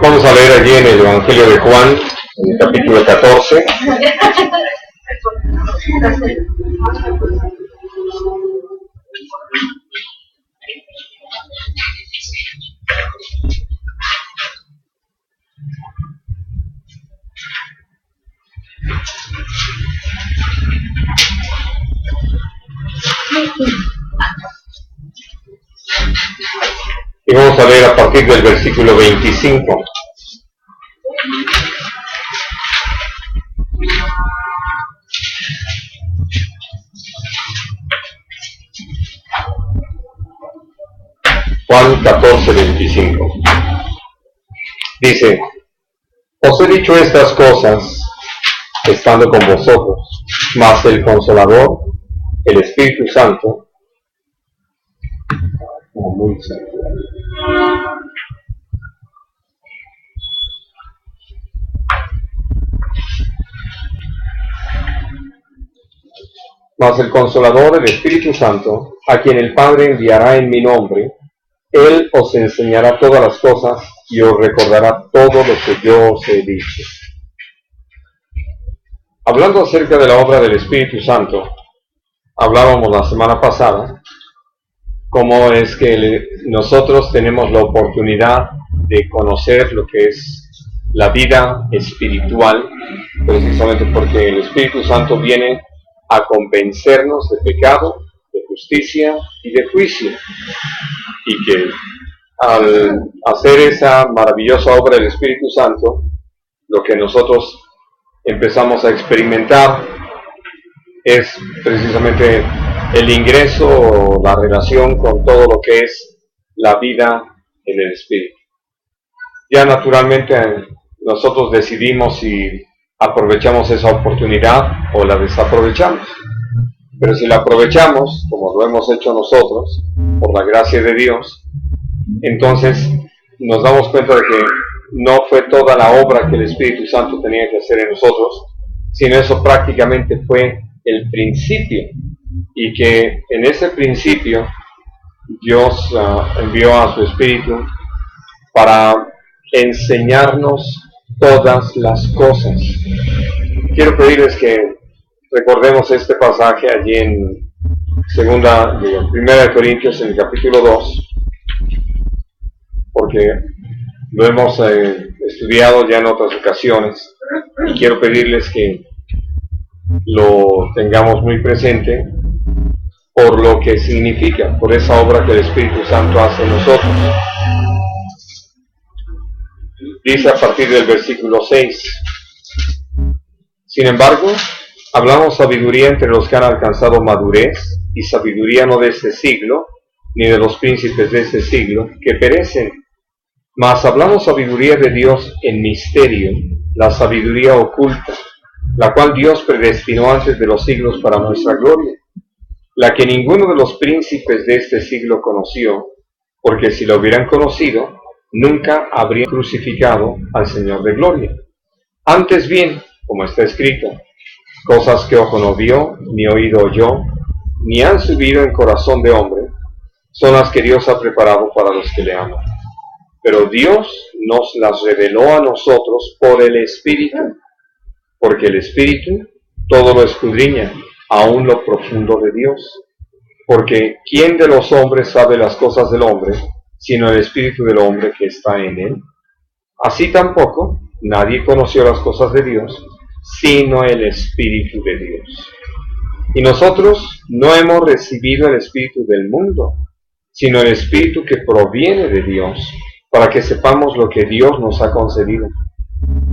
Vamos a leer allí en el Evangelio de Juan, en el capítulo 14. Y vamos a leer a partir del versículo 25. Juan 14, 25. Dice: Os he dicho estas cosas estando con vosotros, mas el Consolador, el Espíritu Santo, mas el Consolador, el Espíritu Santo, a quien el Padre enviará en mi nombre, Él os enseñará todas las cosas y os recordará todo lo que yo os he dicho. Hablando acerca de la obra del Espíritu Santo, hablábamos la semana pasada cómo es que nosotros tenemos la oportunidad de conocer lo que es la vida espiritual, precisamente porque el Espíritu Santo viene a convencernos de pecado, de justicia y de juicio, y que al hacer esa maravillosa obra del Espíritu Santo, lo que nosotros empezamos a experimentar es precisamente el ingreso o la relación con todo lo que es la vida en el Espíritu. Ya naturalmente nosotros decidimos si aprovechamos esa oportunidad o la desaprovechamos. Pero si la aprovechamos, como lo hemos hecho nosotros, por la gracia de Dios, entonces nos damos cuenta de que no fue toda la obra que el Espíritu Santo tenía que hacer en nosotros, sino eso prácticamente fue el principio, y que en ese principio Dios envió a su Espíritu para enseñarnos todas las cosas. Quiero pedirles que recordemos este pasaje allí en Primera de Corintios, en el capítulo 2, porque lo hemos estudiado ya en otras ocasiones, y quiero pedirles que lo tengamos muy presente por lo que significa, por esa obra que el Espíritu Santo hace en nosotros. Dice a partir del versículo 6: Sin embargo, hablamos sabiduría entre los que han alcanzado madurez, y sabiduría no de este siglo, ni de los príncipes de este siglo, que perecen. Mas hablamos sabiduría de Dios en misterio, la sabiduría oculta, la cual Dios predestinó antes de los siglos para nuestra gloria, la que ninguno de los príncipes de este siglo conoció, porque si lo hubieran conocido, nunca habrían crucificado al Señor de gloria. Antes bien, como está escrito, cosas que ojo no vio, ni oído oyó, ni han subido en corazón de hombre, son las que Dios ha preparado para los que le aman. Pero Dios nos las reveló a nosotros por el Espíritu, porque el Espíritu todo lo escudriña, aún lo profundo de Dios. Porque ¿quién de los hombres sabe las cosas del hombre, sino el Espíritu del hombre que está en él? Así tampoco nadie conoció las cosas de Dios, sino el Espíritu de Dios. Y nosotros no hemos recibido el Espíritu del mundo, sino el Espíritu que proviene de Dios, para que sepamos lo que Dios nos ha concedido.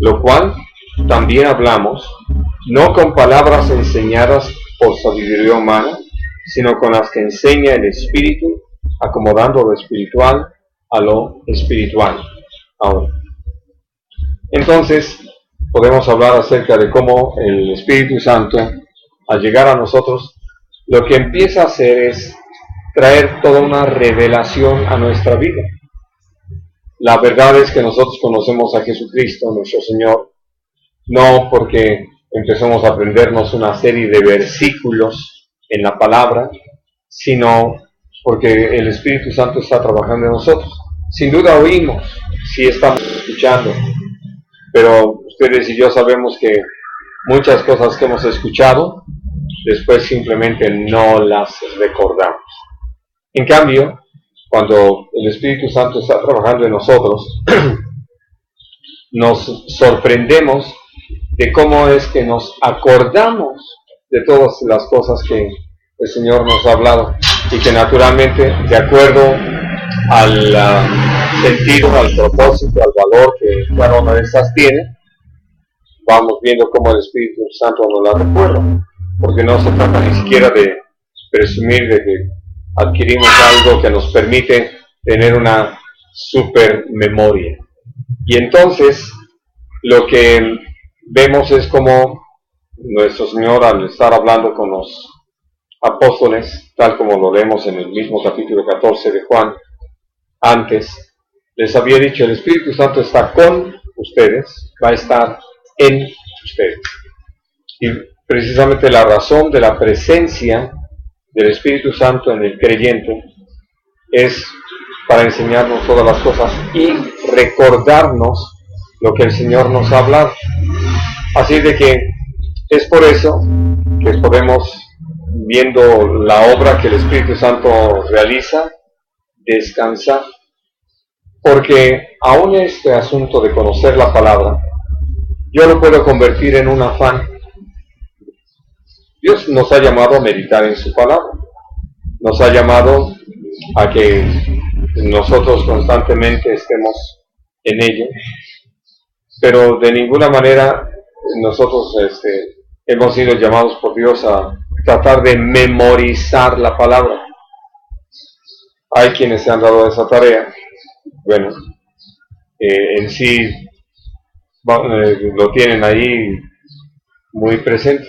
Lo cual también hablamos, no con palabras enseñadas por sabiduría humana, sino con las que enseña el Espíritu, acomodando lo espiritual a lo espiritual. Ahora, entonces, podemos hablar acerca de cómo el Espíritu Santo, al llegar a nosotros, lo que empieza a hacer es traer toda una revelación a nuestra vida. La verdad es que nosotros conocemos a Jesucristo, nuestro Señor, no porque empezamos a aprendernos una serie de versículos en la palabra, sino porque el Espíritu Santo está trabajando en nosotros. Sin duda oímos, sí estamos escuchando, pero ustedes y yo sabemos que muchas cosas que hemos escuchado, después simplemente no las recordamos. En cambio, cuando el Espíritu Santo está trabajando en nosotros, nos sorprendemos de cómo es que nos acordamos de todas las cosas que el Señor nos ha hablado y que naturalmente, de acuerdo al sentido, al propósito, al valor que cada una de estas tiene, vamos viendo cómo el Espíritu Santo nos la recuerda, porque no se trata ni siquiera de presumir de que adquirimos algo que nos permite tener una super memoria. Y entonces lo que vemos es como nuestro Señor, al estar hablando con los apóstoles, tal como lo leemos en el mismo capítulo 14 de Juan, antes les había dicho: el Espíritu Santo está con ustedes, va a estar en ustedes. Y precisamente la razón de la presencia del Espíritu Santo en el creyente es para enseñarnos todas las cosas y recordarnos lo que el Señor nos ha hablado. Así de que es por eso que podemos, viendo la obra que el Espíritu Santo realiza, descansar. Porque aún este asunto de conocer la palabra, yo lo puedo convertir en un afán. Dios nos ha llamado a meditar en su palabra. Nos ha llamado a que nosotros constantemente estemos en ello. Pero de ninguna manera nosotros hemos sido llamados por Dios a tratar de memorizar la palabra. Hay quienes se han dado esa tarea. Bueno, en sí lo tienen ahí muy presente.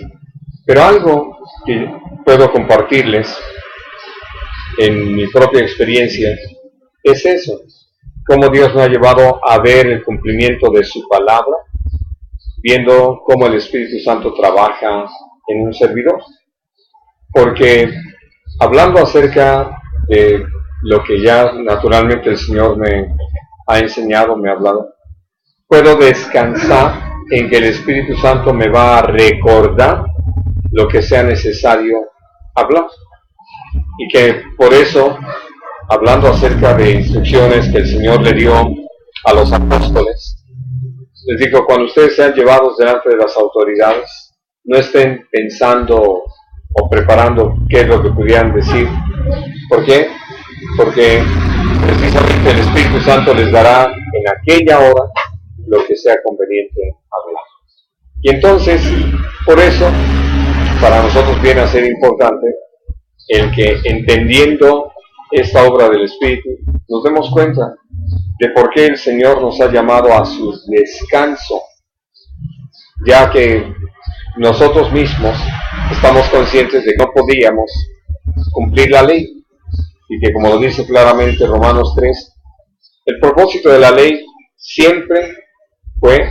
Pero algo que puedo compartirles en mi propia experiencia es eso, cómo Dios me ha llevado a ver el cumplimiento de su palabra, viendo cómo el Espíritu Santo trabaja en un servidor. Porque hablando acerca de lo que ya naturalmente el Señor me ha enseñado, me ha hablado, puedo descansar en que el Espíritu Santo me va a recordar lo que sea necesario hablar. Y que por eso, hablando acerca de instrucciones que el Señor le dio a los apóstoles, les digo: cuando ustedes sean llevados delante de las autoridades, no estén pensando o preparando qué es lo que pudieran decir. ¿Por qué? Porque precisamente el Espíritu Santo les dará en aquella hora lo que sea conveniente hablar. Y entonces, por eso, para nosotros viene a ser importante el que, entendiendo esta obra del Espíritu, nos demos cuenta de por qué el Señor nos ha llamado a su descanso, ya que nosotros mismos estamos conscientes de que no podíamos cumplir la ley, y que, como lo dice claramente Romanos 3, el propósito de la ley siempre fue,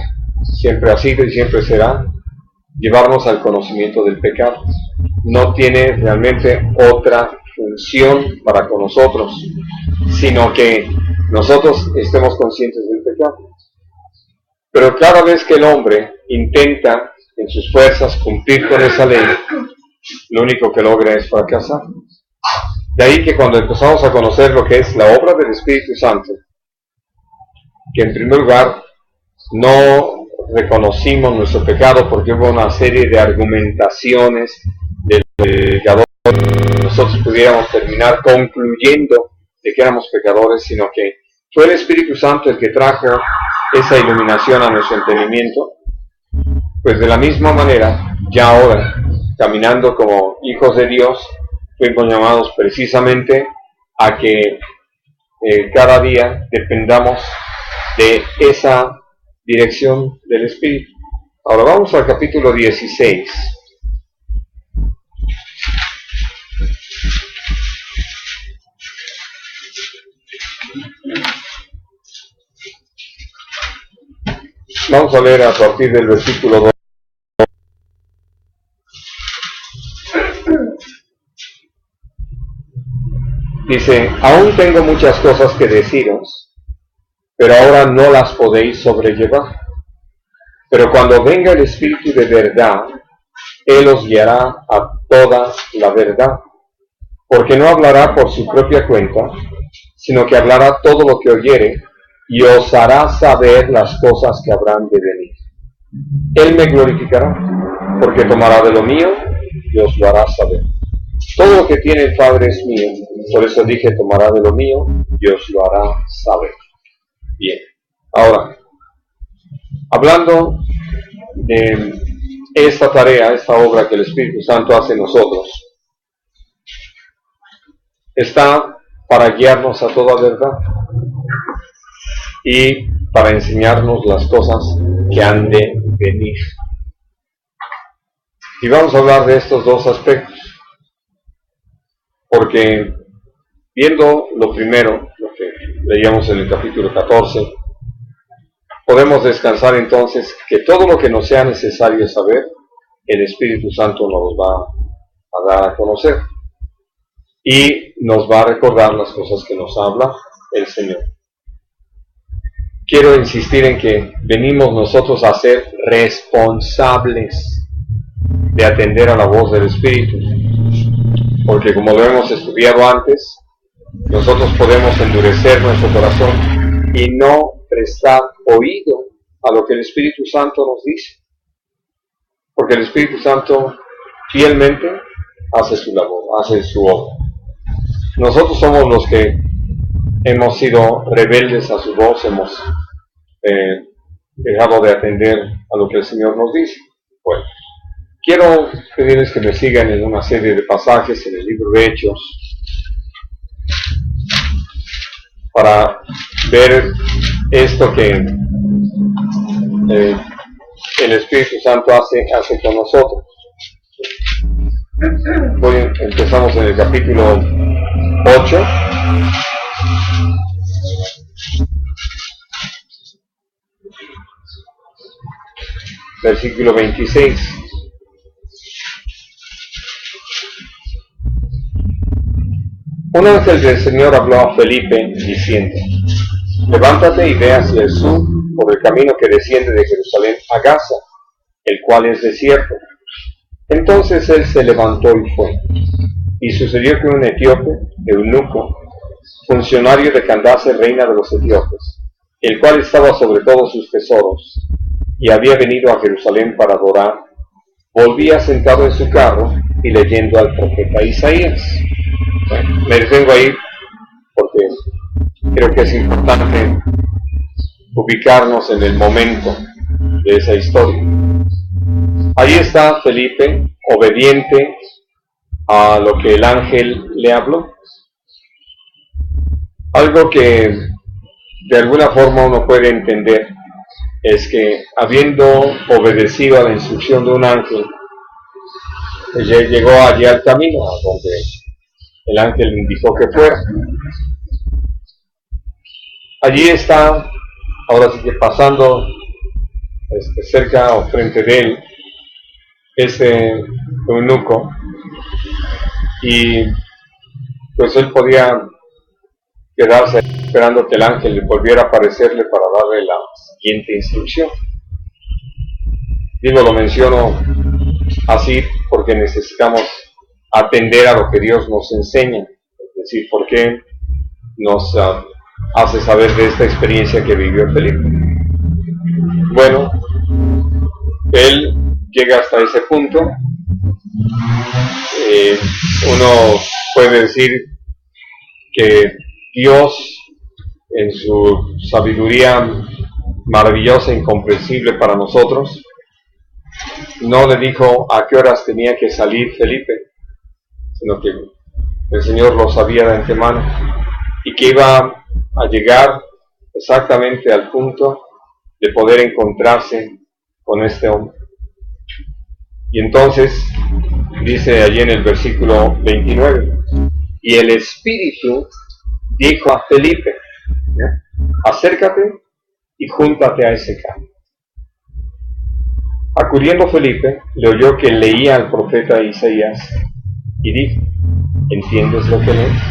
siempre ha sido y siempre será llevarnos al conocimiento del pecado. No tiene realmente otra función para con nosotros, sino que nosotros estemos conscientes del pecado. Pero cada vez que el hombre intenta en sus fuerzas cumplir con esa ley, lo único que logra es fracasar. De ahí que cuando empezamos a conocer lo que es la obra del Espíritu Santo, que en primer lugar no reconocimos nuestro pecado porque hubo una serie de argumentaciones del pecador, nosotros pudiéramos terminar concluyendo de que éramos pecadores, sino que fue el Espíritu Santo el que trajo esa iluminación a nuestro entendimiento. Pues de la misma manera, ya ahora, caminando como hijos de Dios, fuimos llamados precisamente a que cada día dependamos de esa dirección del Espíritu. Ahora vamos al capítulo 16. Vamos a leer a partir del versículo 2. Dice, aún tengo muchas cosas que deciros, pero ahora no las podéis sobrellevar. Pero cuando venga el Espíritu de verdad, Él os guiará a toda la verdad, porque no hablará por su propia cuenta, sino que hablará todo lo que oyere, y os hará saber las cosas que habrán de venir. Él me glorificará, porque tomará de lo mío y os lo hará saber. Todo lo que tiene el Padre es mío, por eso dije, tomará de lo mío y os lo hará saber. Bien, ahora, hablando de esta tarea, esta obra que el Espíritu Santo hace en nosotros, está para guiarnos a toda verdad y para enseñarnos las cosas que han de venir. Y vamos a hablar de estos dos aspectos, porque viendo lo primero, lo que leíamos en el capítulo 14, podemos descansar entonces que todo lo que nos sea necesario saber, el Espíritu Santo nos va a dar a conocer y nos va a recordar las cosas que nos habla el Señor. Quiero insistir en que venimos nosotros a ser responsables de atender a la voz del Espíritu, porque como lo hemos estudiado antes, nosotros podemos endurecer nuestro corazón y no prestar oído a lo que el Espíritu Santo nos dice, porque el Espíritu Santo fielmente hace su labor, hace su obra. Nosotros somos los que hemos sido rebeldes a su voz, hemos dejado de atender a lo que el Señor nos dice. Bueno, quiero pedirles que me sigan en una serie de pasajes en el libro de Hechos para ver esto que el Espíritu Santo hace con nosotros. Empezamos en el capítulo 8. Versículo 26. Un ángel del Señor habló a Felipe diciendo: levántate y ve hacia el sur por el camino que desciende de Jerusalén a Gaza, el cual es desierto. Entonces él se levantó y fue. Y sucedió que un etíope, eunuco, funcionario de Candace, reina de los etíopes, el cual estaba sobre todos sus tesoros, y había venido a Jerusalén para adorar, volvía sentado en su carro y leyendo al profeta Isaías. Bueno, me detengo ahí porque creo que es importante ubicarnos en el momento de esa historia. Ahí está Felipe, obediente a lo que el ángel le habló. Algo que de alguna forma uno puede entender es que, habiendo obedecido a la instrucción de un ángel, ella llegó allí al camino a donde el ángel le indicó que fuera. Allí está, ahora sí que pasando cerca o frente de él, ese eunuco, y pues él podía quedarse esperando que el ángel le volviera a aparecerle para darle la siguiente instrucción. Digo, lo menciono así porque necesitamos atender a lo que Dios nos enseña, es decir, porque nos hace saber de esta experiencia que vivió Felipe. Bueno, él llega hasta ese punto. Uno puede decir que Dios, en su sabiduría maravillosa e incomprensible para nosotros, no le dijo a qué horas tenía que salir Felipe, sino que el Señor lo sabía de antemano y que iba a llegar exactamente al punto de poder encontrarse con este hombre. Y entonces dice allí en el versículo 29, y el Espíritu dijo a Felipe, acércate y júntate a ese campo. Acudiendo Felipe, le oyó que leía al profeta Isaías y dijo, ¿entiendes lo que lees?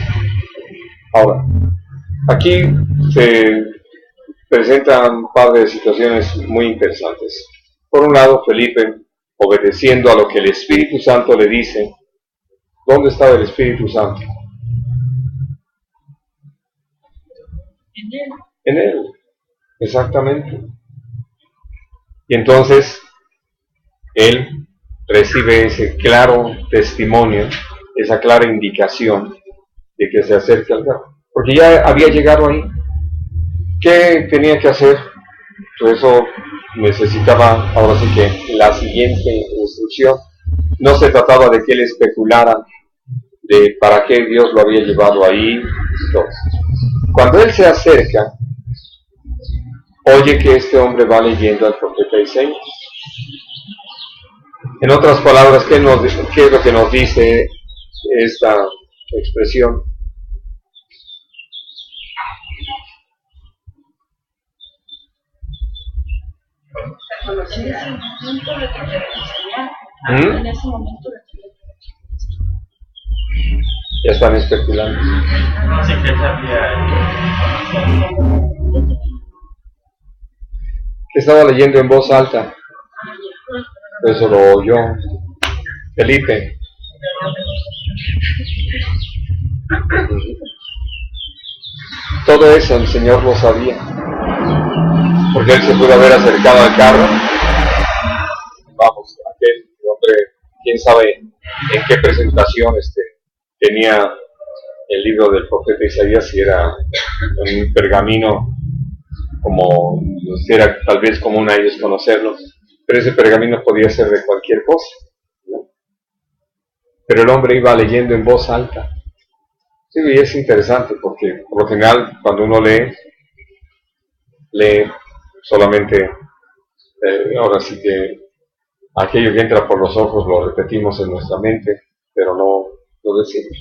Ahora, aquí se presentan un par de situaciones muy interesantes. Por un lado, Felipe, obedeciendo a lo que el Espíritu Santo le dice. ¿Dónde estaba el Espíritu Santo? En él, exactamente. Y entonces, él recibe ese claro testimonio, esa clara indicación de que se acerque al carro. Porque ya había llegado ahí. ¿Qué tenía que hacer? Por eso necesitaba, ahora sí que, la siguiente instrucción. No se trataba de que él especulara de para qué Dios lo había llevado ahí. No. Cuando él se acerca, oye que este hombre va leyendo al profeta Isaías. En otras palabras, ¿qué es lo que nos dice esta expresión? Ya están especulando. Estaba leyendo en voz alta. Eso lo oyó Felipe. Todo eso el Señor lo sabía, porque él se pudo haber acercado al carro. Vamos, aquel hombre, quién sabe en qué presentación tenía el libro del profeta Isaías, si era un pergamino, como si era tal vez común a ellos conocerlo, pero ese pergamino podía ser de cualquier cosa, ¿no? Pero el hombre iba leyendo en voz alta. Sí, y es interesante porque por lo general cuando uno lee solamente, ahora sí que aquello que entra por los ojos lo repetimos en nuestra mente, pero no lo decimos.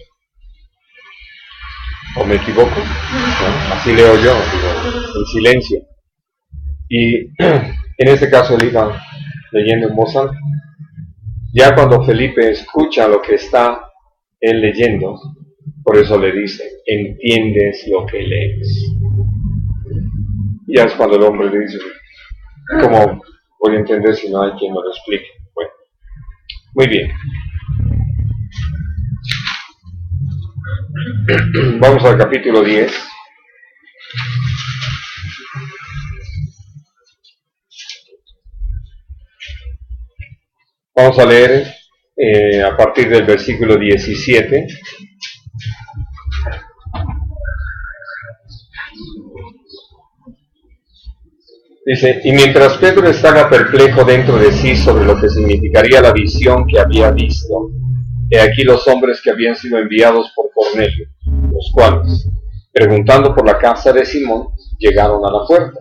¿O me equivoco? ¿No? Así leo yo, digo, en silencio. Y en este caso él iba leyendo en voz alta. Ya cuando Felipe escucha lo que está él leyendo, por eso le dice, ¿entiendes lo que lees? Y ya es cuando el hombre le dice, ¿cómo voy a entender si no hay quien me lo explique? Bueno, muy bien. Vamos al capítulo 10. Vamos a leer a partir del versículo 17. Dice, y mientras Pedro estaba perplejo dentro de sí sobre lo que significaría la visión que había visto, he aquí los hombres que habían sido enviados por Cornelio, los cuales, preguntando por la casa de Simón, llegaron a la puerta.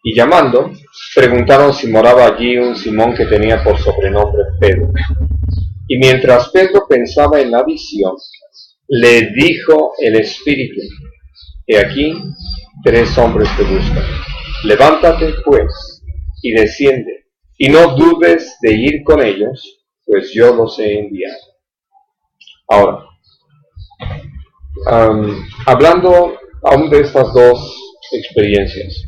Y llamando, preguntaron si moraba allí un Simón que tenía por sobrenombre Pedro. Y mientras Pedro pensaba en la visión, le dijo el Espíritu, he aquí 3 hombres te buscan. Levántate, pues, y desciende, y no dudes de ir con ellos, pues yo los he enviado. Ahora, hablando aún de estas dos experiencias,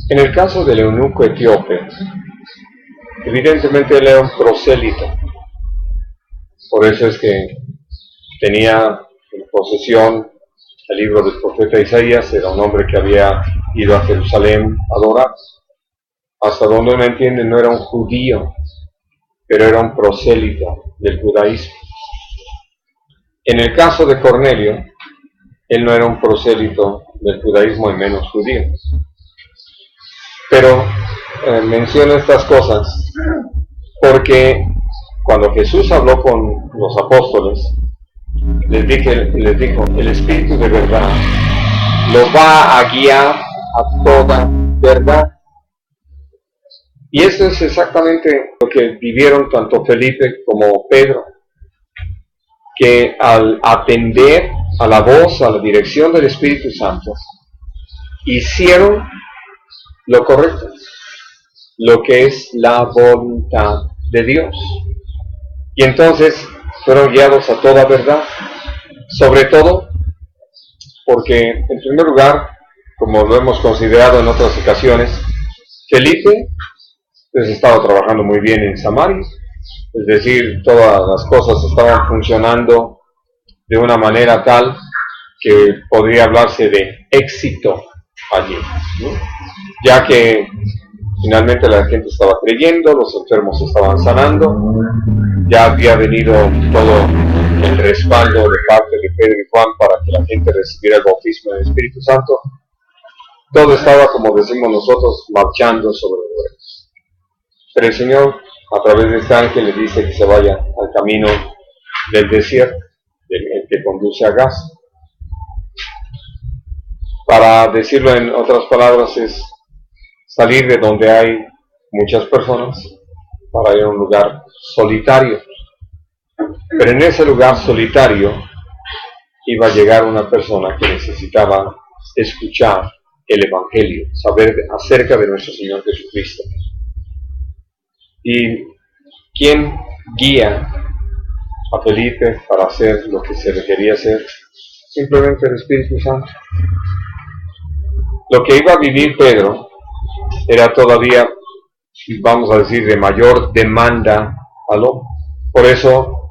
en el caso del eunuco etíope, evidentemente él era un prosélito, por eso es que tenía en posesión el libro del profeta Isaías, era un hombre que había ido a Jerusalén a adorar. Hasta donde uno entiende, no era un judío, pero era un prosélito del judaísmo. En el caso de Cornelio, él no era un prosélito del judaísmo y menos judío. Pero menciono estas cosas porque cuando Jesús habló con los apóstoles, les dijo, el Espíritu de verdad los va a guiar a toda verdad. Y eso es exactamente lo que vivieron tanto Felipe como Pedro, que al atender a la voz, a la dirección del Espíritu Santo, hicieron lo correcto, lo que es la voluntad de Dios. Y entonces fueron guiados a toda verdad, sobre todo Porque, en primer lugar, como lo hemos considerado en otras ocasiones, Felipe pues estaba trabajando muy bien en Samaria, es decir, todas las cosas estaban funcionando de una manera tal que podría hablarse de éxito allí, ¿no? Ya que finalmente la gente estaba creyendo, los enfermos estaban sanando, ya había venido todo el respaldo de parte de Pedro y Juan para que la gente recibiera el bautismo del Espíritu Santo. Todo estaba, como decimos nosotros, marchando sobre los ruedas. Pero el Señor, a través de este ángel, le dice que se vaya al camino del desierto, el que conduce a Gaza. Para decirlo en otras palabras, es salir de donde hay muchas personas para ir a un lugar solitario. Pero en ese lugar solitario iba a llegar una persona que necesitaba escuchar el Evangelio, saber acerca de nuestro Señor Jesucristo. ¿Y quién guía a Felipe para hacer lo que se le quería hacer? Simplemente el Espíritu Santo. Lo que iba a vivir Pedro era todavía, vamos a decir, de mayor demanda al hombre. Por eso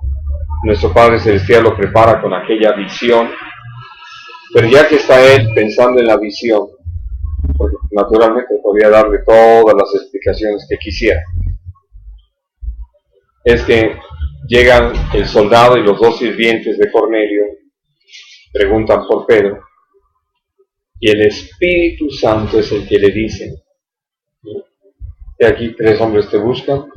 nuestro Padre Celestial lo prepara con aquella visión, pero ya que está él pensando en la visión, porque naturalmente podría darle todas las explicaciones que quisiera, es que llegan el soldado y los dos sirvientes de Cornelio, preguntan por Pedro, y el Espíritu Santo es el que le dice: "He aquí 3 hombres te buscan,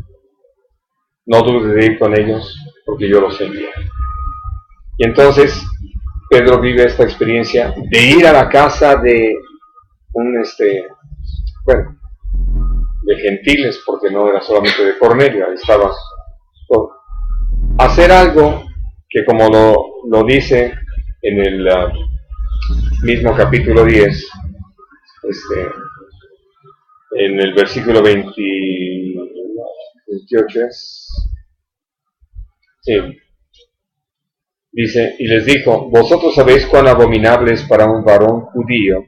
no dudes de ir con ellos, porque yo los envío". Y entonces Pedro vive esta experiencia de ir a la casa de de gentiles, porque no era solamente de Cornelio, ahí estaba todo. Hacer algo que, como lo dice en el mismo capítulo 10, en el versículo 28 sí, dice: "Y les dijo: vosotros sabéis cuán abominable es para un varón judío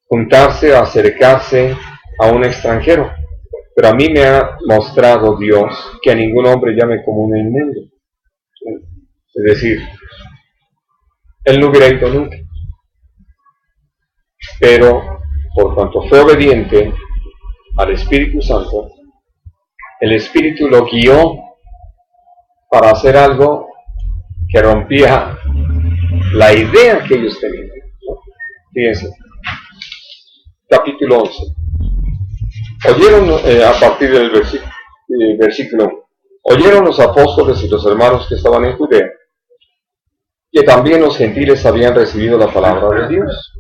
juntarse o acercarse a un extranjero, pero a mí me ha mostrado Dios que a ningún hombre llame común en el mundo". Es decir, él no hubiera ido nunca, pero por cuanto fue obediente al Espíritu Santo, el Espíritu lo guió para hacer algo que rompía la idea que ellos tenían. Fíjense, capítulo 11. Oyeron, a partir del versículo, oyeron los apóstoles y los hermanos que estaban en Judea, que también los gentiles habían recibido la palabra de Dios.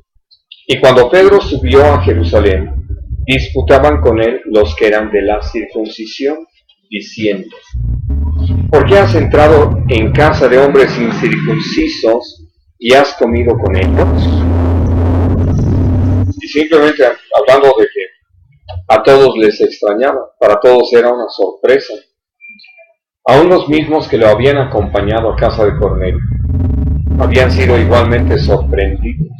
Y cuando Pedro subió a Jerusalén, disputaban con él los que eran de la circuncisión, diciendo: ¿por qué has entrado en casa de hombres incircuncisos y has comido con ellos? Y simplemente hablando de que a todos les extrañaba, para todos era una sorpresa. Aún los mismos que lo habían acompañado a casa de Cornelio habían sido igualmente sorprendidos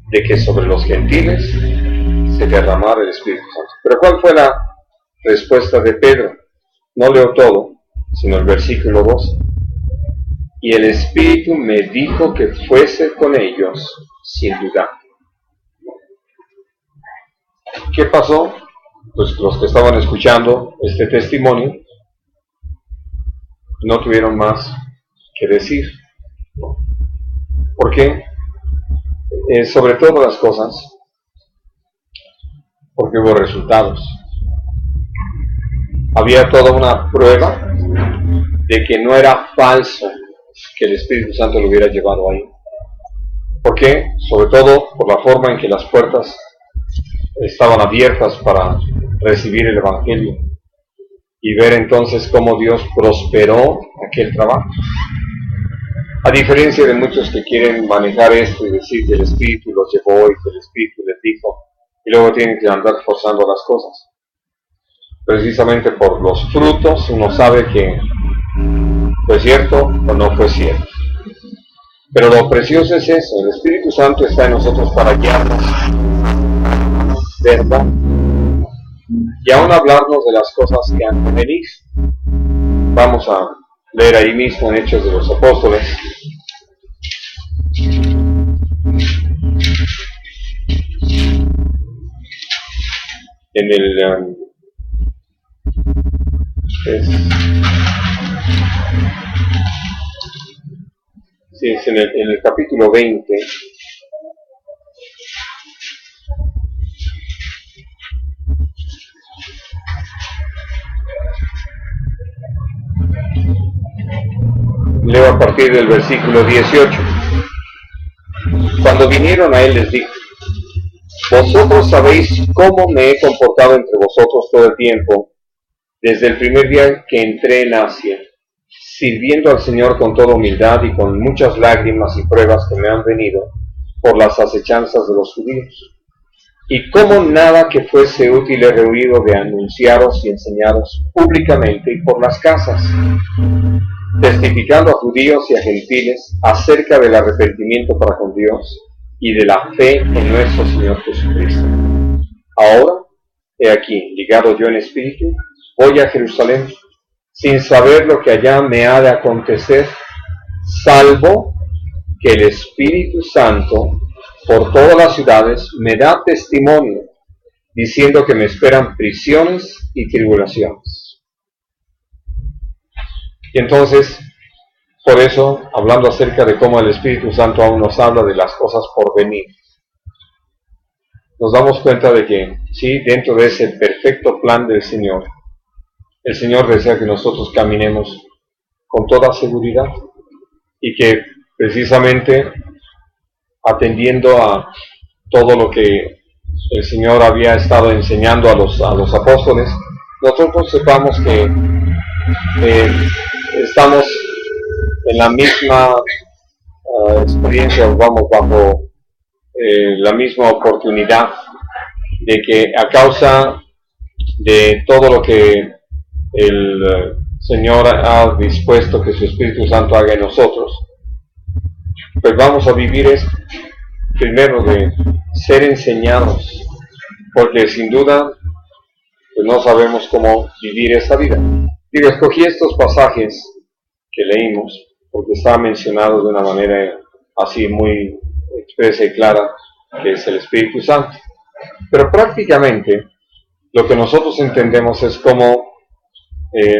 de que sobre los gentiles se derramara el Espíritu Santo. Pero ¿cuál fue la respuesta de Pedro? No leo todo, sino el versículo 12. Y el Espíritu me dijo que fuese con ellos sin dudar. ¿Qué pasó? Pues los que estaban escuchando este testimonio no tuvieron más que decir. ¿Por qué? Sobre todas las cosas, porque hubo resultados. Había toda una prueba de que no era falso que el Espíritu Santo lo hubiera llevado ahí. ¿Por qué? Sobre todo por la forma en que las puertas estaban abiertas para recibir el Evangelio y ver entonces cómo Dios prosperó aquel trabajo. A diferencia de muchos que quieren manejar esto y decir que el Espíritu los llevó y que el Espíritu les dijo, y luego tienen que andar forzando las cosas. Precisamente por los frutos uno sabe que fue cierto o no fue cierto. Pero lo precioso es eso, el Espíritu Santo está en nosotros para guiarnos, ¿verdad? Y aún hablarnos de las cosas que han de venir. Vamos a leer ahí mismo en Hechos de los Apóstoles. En el es en el capítulo 20. Leo a partir del versículo 18. Cuando vinieron a él les dijo: vosotros sabéis cómo me he comportado entre vosotros todo el tiempo, desde el primer día que entré en Asia, sirviendo al Señor con toda humildad y con muchas lágrimas y pruebas que me han venido por las acechanzas de los judíos. Y cómo nada que fuese útil he rehuido de anunciaros y enseñaros públicamente y por las casas, testificando a judíos y a gentiles acerca del arrepentimiento para con Dios y de la fe en nuestro Señor Jesucristo. Ahora, he aquí, ligado yo en espíritu, voy a Jerusalén, sin saber lo que allá me ha de acontecer, salvo que el Espíritu Santo por todas las ciudades me da testimonio, diciendo que me esperan prisiones y tribulaciones. Y entonces, por eso, hablando acerca de cómo el Espíritu Santo aún nos habla de las cosas por venir, nos damos cuenta de que, sí, dentro de ese perfecto plan del Señor, el Señor desea que nosotros caminemos con toda seguridad y que precisamente atendiendo a todo lo que el Señor había estado enseñando a los apóstoles, nosotros sepamos que estamos en la misma experiencia, vamos bajo la misma oportunidad de que a causa de todo lo que el Señor ha dispuesto que su Espíritu Santo haga en nosotros, pues vamos a vivir esto, primero de ser enseñados, porque sin duda pues no sabemos cómo vivir esta vida. Digo, escogí estos pasajes que leímos porque está mencionado de una manera así muy expresa y clara, que es el Espíritu Santo. Pero prácticamente lo que nosotros entendemos es cómo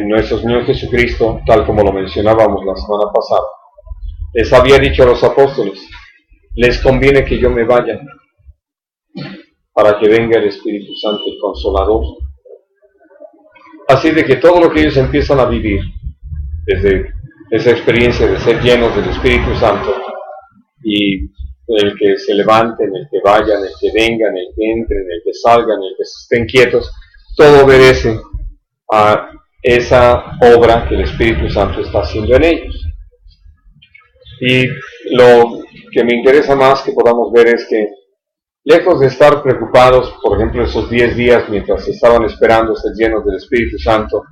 nuestro Señor Jesucristo, tal como lo mencionábamos la semana pasada, les había dicho a los apóstoles: les conviene que yo me vaya para que venga el Espíritu Santo, el Consolador. Así de que todo lo que ellos empiezan a vivir, desde esa experiencia de ser llenos del Espíritu Santo, y en el que se levanten, en el que vayan, en el que vengan, en el que entren, en el que salgan, en el que estén quietos, todo obedece a esa obra que el Espíritu Santo está haciendo en ellos. Y lo que me interesa más que podamos ver es que, lejos de estar preocupados, por ejemplo, esos 10 días mientras estaban esperando ser llenos del Espíritu Santo,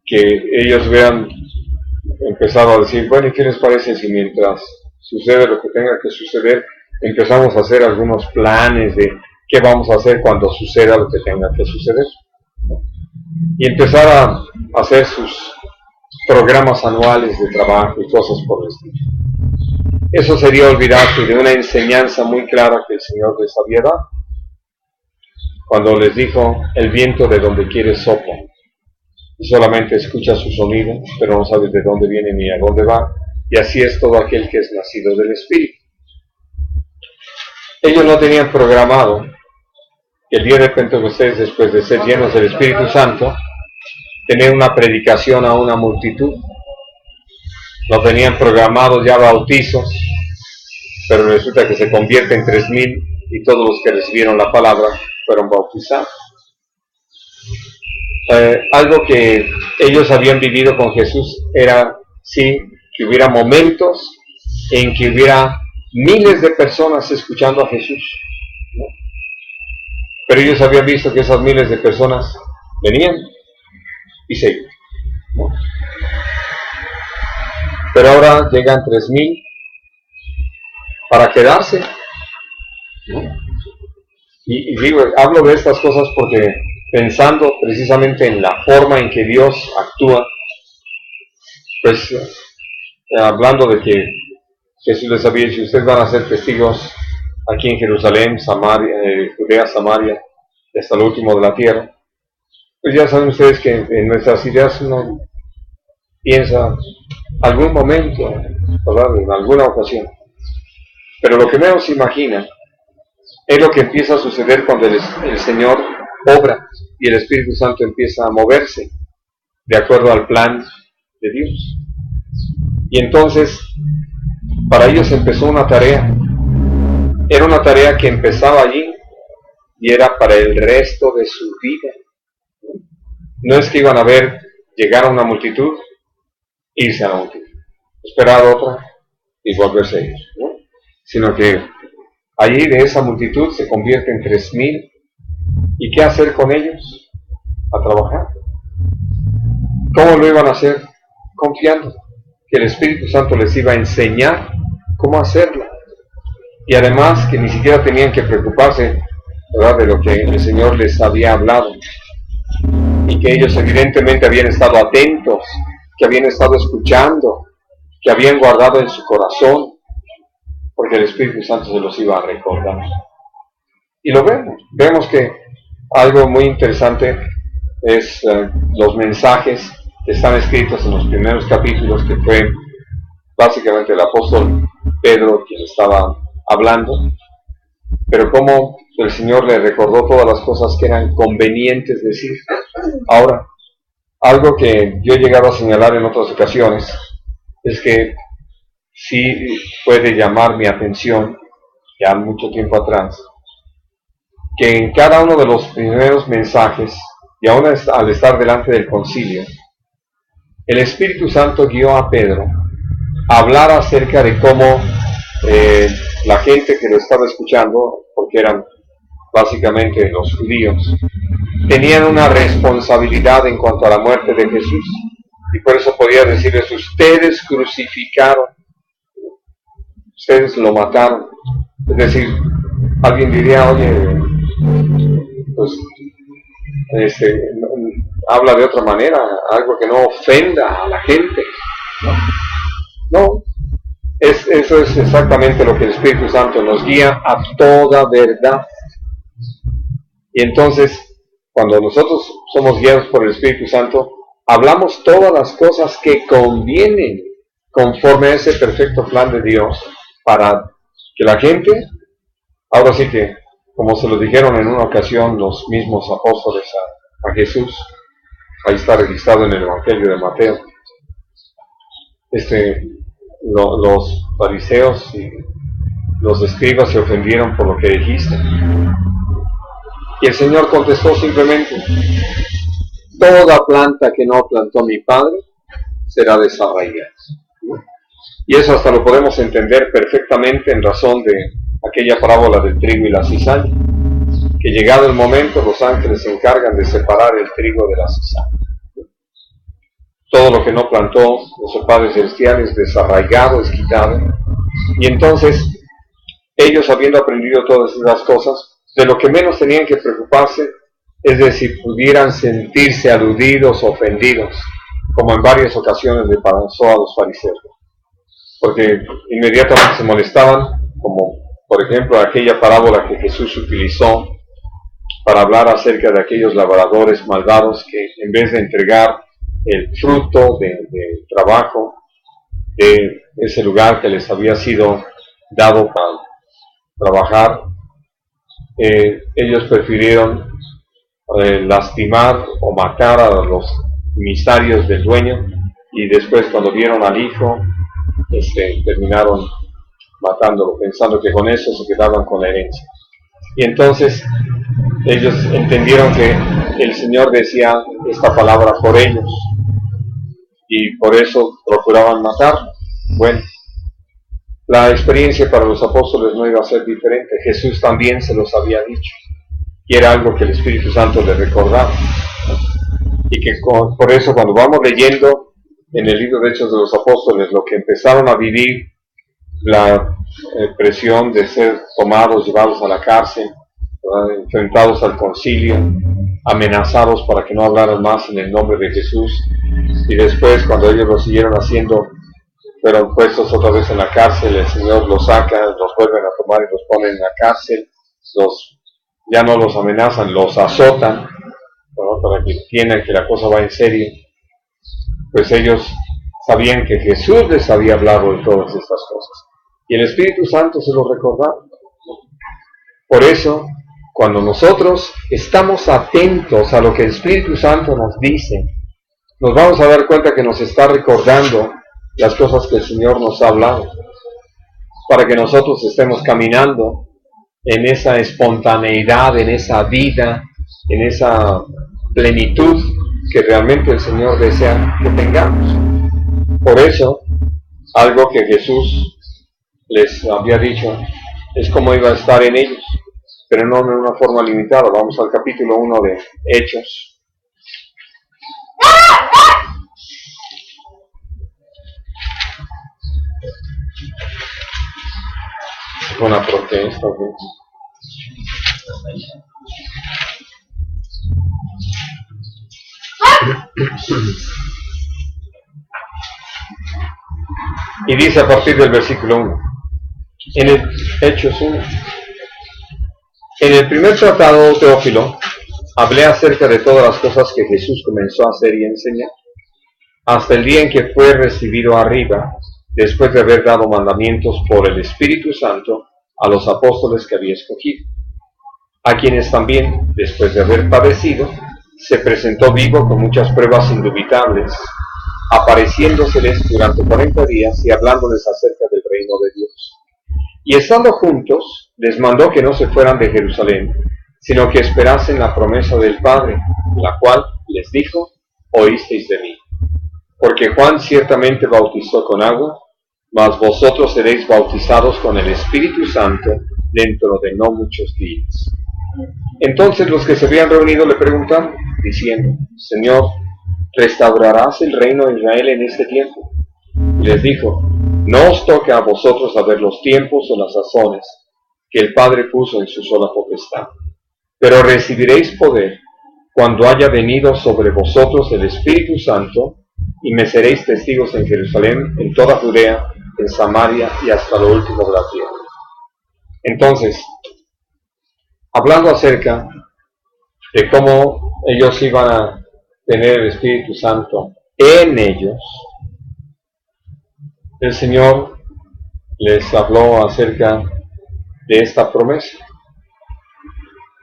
que ellos hubieran empezado a decir: bueno, ¿y qué les parece si mientras sucede lo que tenga que suceder, empezamos a hacer algunos planes de qué vamos a hacer cuando suceda lo que tenga que suceder? Y empezar a hacer sus programas anuales de trabajo y cosas por el estilo. Eso sería olvidarse de una enseñanza muy clara que el Señor les había dado, cuando les dijo: el viento de donde quiere sopla, y solamente escucha su sonido, pero no sabes de dónde viene ni a dónde va, y así es todo aquel que es nacido del Espíritu. Ellos no tenían programado que el día de Pentecostés, después de ser llenos del Espíritu Santo, tener una predicación a una multitud. No tenían programados ya bautizos, pero resulta que se convierte en 3,000 y todos los que recibieron la palabra fueron bautizados. Algo que ellos habían vivido con Jesús era, sí, que hubiera momentos en que hubiera miles de personas escuchando a Jesús, ¿no? Pero ellos habían visto que esas miles de personas venían y se iban, ¿no? Pero ahora llegan 3,000 para quedarse, ¿no? Y digo, hablo de estas cosas porque pensando precisamente en la forma en que Dios actúa, pues hablando de que Jesús les había dicho, ustedes van a ser testigos aquí en Jerusalén, Samaria, Judea, Samaria, y hasta lo último de la tierra. Pues ya saben ustedes que en nuestras ideas uno piensa algún momento, ¿verdad?, en alguna ocasión. Pero lo que menos se imagina es lo que empieza a suceder cuando el Señor obra y el Espíritu Santo empieza a moverse de acuerdo al plan de Dios. Y entonces, para ellos empezó una tarea. Era una tarea que empezaba allí y era para el resto de su vida. No es que iban a ver llegar a una multitud, irse a la multitud, esperar otra y volverse a ir, ¿no? Sino que allí de esa multitud se convierte en 3,000. ¿Y qué hacer con ellos? A trabajar. ¿Cómo lo iban a hacer? Confiando que el Espíritu Santo les iba a enseñar cómo hacerlo. Y además que ni siquiera tenían que preocuparse, ¿verdad?, de lo que el Señor les había hablado. Y que ellos evidentemente habían estado atentos, que habían estado escuchando, que habían guardado en su corazón, porque el Espíritu Santo se los iba a recordar. Y lo vemos que algo muy interesante es los mensajes que están escritos en los primeros capítulos, que fue básicamente el apóstol Pedro quien estaba hablando, pero cómo el Señor le recordó todas las cosas que eran convenientes decir. Ahora, algo que yo he llegado a señalar en otras ocasiones es que sí puede llamar mi atención, ya mucho tiempo atrás, que en cada uno de los primeros mensajes, y aún al estar delante del concilio, el Espíritu Santo guió a Pedro a hablar acerca de cómo la gente que lo estaba escuchando, porque eran básicamente los judíos, tenían una responsabilidad en cuanto a la muerte de Jesús, y por eso podía decirles, ustedes crucificaron, ustedes lo mataron. Es decir, alguien diría, oye, pues habla de otra manera, algo que no ofenda a la gente. No, eso es exactamente lo que el Espíritu Santo nos guía a toda verdad. Y entonces, cuando nosotros somos guiados por el Espíritu Santo, hablamos todas las cosas que convienen conforme a ese perfecto plan de Dios, para que la gente, ahora sí que, como se lo dijeron en una ocasión los mismos apóstoles a Jesús, ahí está registrado en el Evangelio de Mateo, los fariseos y los escribas se ofendieron por lo que dijiste. Y el Señor contestó simplemente, toda planta que no plantó mi Padre será desarraigada. Y eso hasta lo podemos entender perfectamente en razón de aquella parábola del trigo y la cizaña, que llegado el momento los ángeles se encargan de separar el trigo de la cizaña. Todo lo que no plantó nuestro Padre Celestial es desarraigado, es quitado. Y entonces, ellos habiendo aprendido todas esas cosas, de lo que menos tenían que preocuparse es de si pudieran sentirse aludidos, ofendidos, como en varias ocasiones le pasó a los fariseos. Porque inmediatamente se molestaban, como por ejemplo aquella parábola que Jesús utilizó para hablar acerca de aquellos labradores malvados que en vez de entregar el fruto del trabajo de ese lugar que les había sido dado para trabajar, ellos prefirieron lastimar o matar a los emisarios del dueño, y después cuando vieron al hijo terminaron matándolo, pensando que con eso se quedaban con la herencia. Y entonces ellos entendieron que el Señor decía esta palabra por ellos, y por eso procuraban matarlo. Bueno, la experiencia para los apóstoles no iba a ser diferente. Jesús también se los había dicho, y era algo que el Espíritu Santo les recordaba. Y que por eso cuando vamos leyendo en el libro de Hechos de los Apóstoles lo que empezaron a vivir presión de ser tomados, llevados a la cárcel, ¿verdad? Enfrentados al concilio, amenazados para que no hablaran más en el nombre de Jesús, y después cuando ellos lo siguieron haciendo, fueron puestos otra vez en la cárcel, el Señor los saca, los vuelven a tomar y los ponen en la cárcel, ya no los amenazan, los azotan, ¿no? Para que entiendan que la cosa va en serio. Pues ellos sabían que Jesús les había hablado de todas estas cosas, y el Espíritu Santo se lo recordaba. Por eso, cuando nosotros estamos atentos a lo que el Espíritu Santo nos dice, nos vamos a dar cuenta que nos está recordando las cosas que el Señor nos ha hablado, para que nosotros estemos caminando en esa espontaneidad, en esa vida, en esa plenitud que realmente el Señor desea que tengamos. Por eso, algo que Jesús les había dicho es cómo iba a estar en ellos, pero no de una forma limitada. Vamos al capítulo 1 de Hechos. Una protesta, ¿ok? Y dice a partir del versículo 1, en el Hechos 1, en el primer tratado, Teófilo, hablé acerca de todas las cosas que Jesús comenzó a hacer y enseñar, hasta el día en que fue recibido arriba, después de haber dado mandamientos por el Espíritu Santo a los apóstoles que había escogido, a quienes también, después de haber padecido, se presentó vivo con muchas pruebas indubitables, apareciéndoseles durante 40 días y hablándoles acerca del reino de Dios. Y estando juntos, les mandó que no se fueran de Jerusalén, sino que esperasen la promesa del Padre, la cual les dijo: oísteis de mí. Porque Juan ciertamente bautizó con agua, mas vosotros seréis bautizados con el Espíritu Santo dentro de no muchos días. Entonces los que se habían reunido le preguntaron, diciendo: Señor, ¿restaurarás el reino de Israel en este tiempo? Y les dijo: no os toca a vosotros saber los tiempos o las sazones que el Padre puso en su sola potestad, pero recibiréis poder cuando haya venido sobre vosotros el Espíritu Santo, y me seréis testigos en Jerusalén, en toda Judea, en Samaria y hasta lo último de la tierra. Entonces, hablando acerca de cómo ellos iban a tener el Espíritu Santo en ellos, el Señor les habló acerca de esta promesa.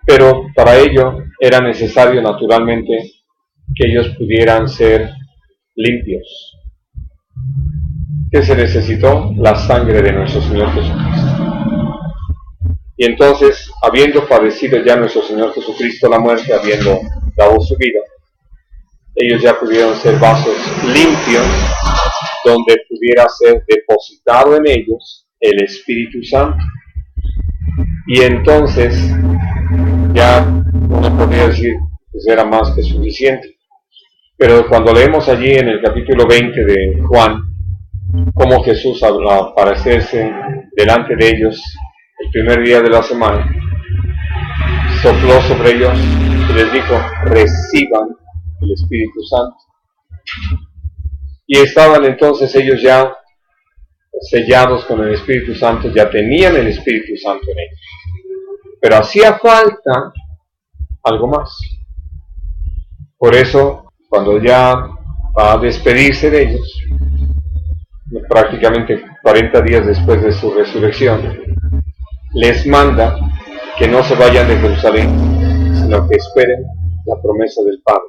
Pero para ello era necesario naturalmente que ellos pudieran ser limpios. ¿Qué se necesitó? La sangre de nuestro Señor Jesucristo. Y entonces, habiendo padecido ya nuestro Señor Jesucristo la muerte, habiendo dado su vida, ellos ya pudieron ser vasos limpios, donde pudiera ser depositado en ellos el Espíritu Santo. Y entonces ya uno podría decir que era más que suficiente. Pero cuando leemos allí en el capítulo 20 de Juan, cómo Jesús, al aparecerse delante de ellos el primer día de la semana, sopló sobre ellos y les dijo: reciban el Espíritu Santo. Y estaban entonces ellos ya sellados con el Espíritu Santo, ya tenían el Espíritu Santo en ellos. Pero hacía falta algo más. Por eso, cuando ya va a despedirse de ellos, prácticamente 40 días después de su resurrección, les manda que no se vayan de Jerusalén, sino que esperen la promesa del Padre,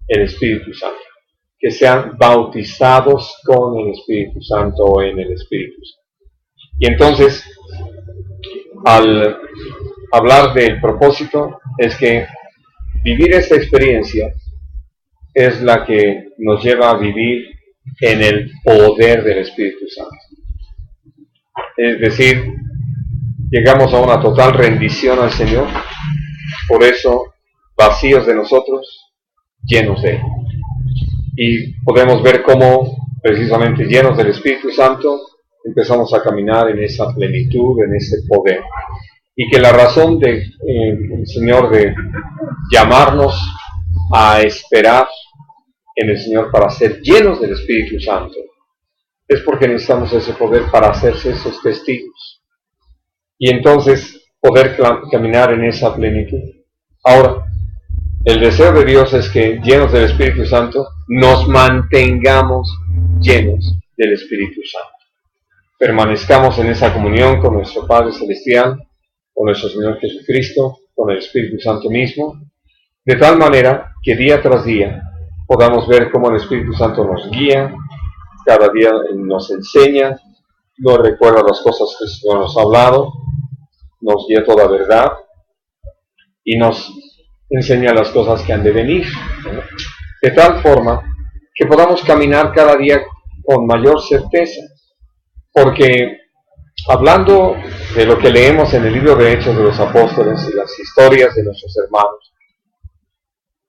el Espíritu Santo, que sean bautizados con el Espíritu Santo o en el Espíritu Santo. Y entonces, al hablar del propósito, es que vivir esta experiencia es la que nos lleva a vivir en el poder del Espíritu Santo. Es decir, llegamos a una total rendición al Señor, por eso vacíos de nosotros, llenos de Él. Y podemos ver cómo, precisamente llenos del Espíritu Santo, empezamos a caminar en esa plenitud, en ese poder. Y que la razón del Señor de llamarnos a esperar en el Señor para ser llenos del Espíritu Santo es porque necesitamos ese poder para hacerse esos testigos. Y entonces poder caminar en esa plenitud. Ahora, el deseo de Dios es que, llenos del Espíritu Santo, nos mantengamos llenos del Espíritu Santo. Permanezcamos en esa comunión con nuestro Padre Celestial, con nuestro Señor Jesucristo, con el Espíritu Santo mismo, de tal manera que día tras día podamos ver cómo el Espíritu Santo nos guía, cada día nos enseña, nos recuerda las cosas que el Señor nos ha hablado, nos guía toda verdad y nos enseña las cosas que han de venir, ¿no? De tal forma que podamos caminar cada día con mayor certeza, porque hablando de lo que leemos en el libro de Hechos de los Apóstoles y las historias de nuestros hermanos,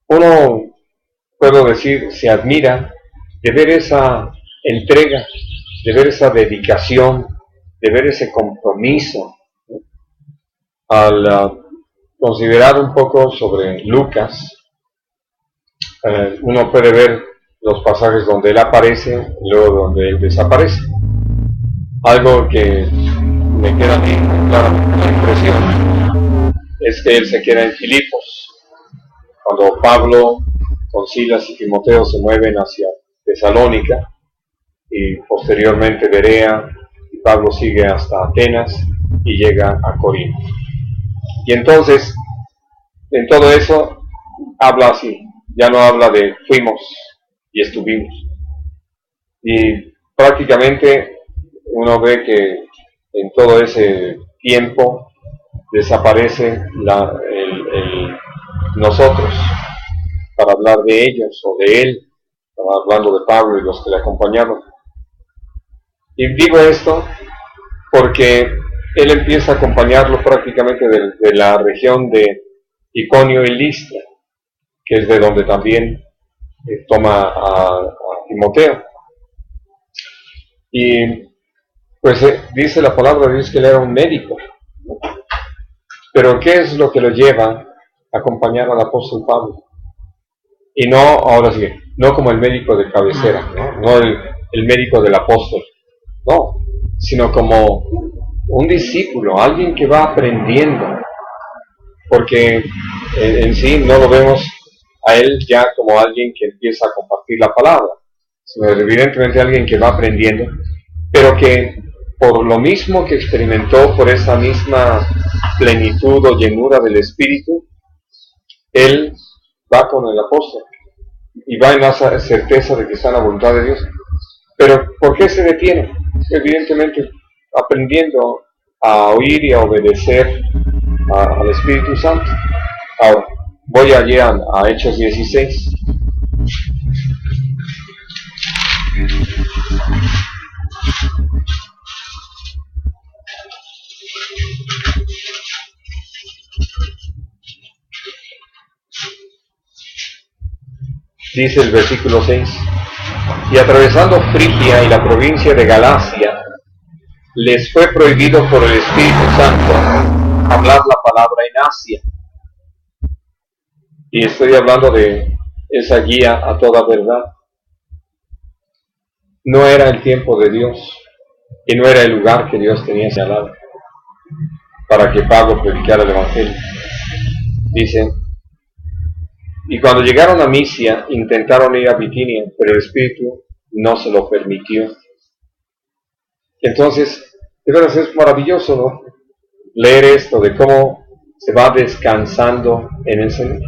uno, puedo decir, se admira de ver esa entrega, de ver esa dedicación, de ver ese compromiso, ¿no? Al considerar un poco sobre Lucas, uno puede ver los pasajes donde él aparece y luego donde él desaparece. Algo que me queda bien claramente la impresión es que él se queda en Filipos. Cuando Pablo con Silas y Timoteo se mueven hacia Tesalónica y posteriormente Berea, y Pablo sigue hasta Atenas y llega a Corinto. Y entonces, en todo eso, habla así, ya no habla de fuimos y estuvimos. Y prácticamente uno ve que en todo ese tiempo desaparece nosotros para hablar de ellos o de él, hablando de Pablo y los que le acompañaron. Y digo esto porque él empieza a acompañarlo prácticamente de la región de Iconio y Listra, que es de donde también toma a Timoteo. Y pues dice la palabra de Dios que él era un médico. Pero ¿qué es lo que lo lleva a acompañar al apóstol Pablo? Y no, ahora sí, no como el médico de cabecera, no el médico del apóstol, no, sino como un discípulo, alguien que va aprendiendo, porque en sí no lo vemos a él ya como alguien que empieza a compartir la palabra, sino evidentemente alguien que va aprendiendo, pero que por lo mismo que experimentó, por esa misma plenitud o llenura del Espíritu, él va con el apóstol y va en la certeza de que está en la voluntad de Dios. Pero ¿por qué se detiene? Evidentemente aprendiendo a oír y a obedecer al Espíritu Santo. Ahora, voy allí a Hechos 16. Dice el versículo 6, y atravesando Frigia y la provincia de Galacia, les fue prohibido por el Espíritu Santo hablar la palabra en Asia. Y estoy hablando de esa guía a toda verdad. No era el tiempo de Dios y no era el lugar que Dios tenía señalado para que Pablo predicara el Evangelio. Dice, y cuando llegaron a Misia, intentaron ir a Bitinia, pero el Espíritu no se lo permitió. Entonces, de veras es maravilloso, ¿no?, leer esto de cómo se va descansando en el Señor.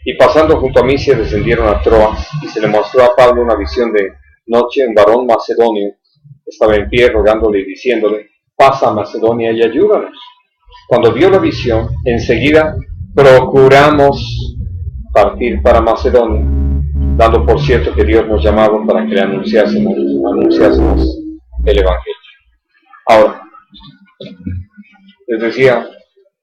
Y pasando junto a Misia, descendieron a Troas, y se le mostró a Pablo una visión de noche. Un varón macedonio estaba en pie rogándole y diciéndole, pasa a Macedonia y ayúdanos. Cuando vio la visión, enseguida procuramos partir para Macedonia, dando por cierto que Dios nos llamaba para que le anunciásemos el Evangelio. Ahora, les decía,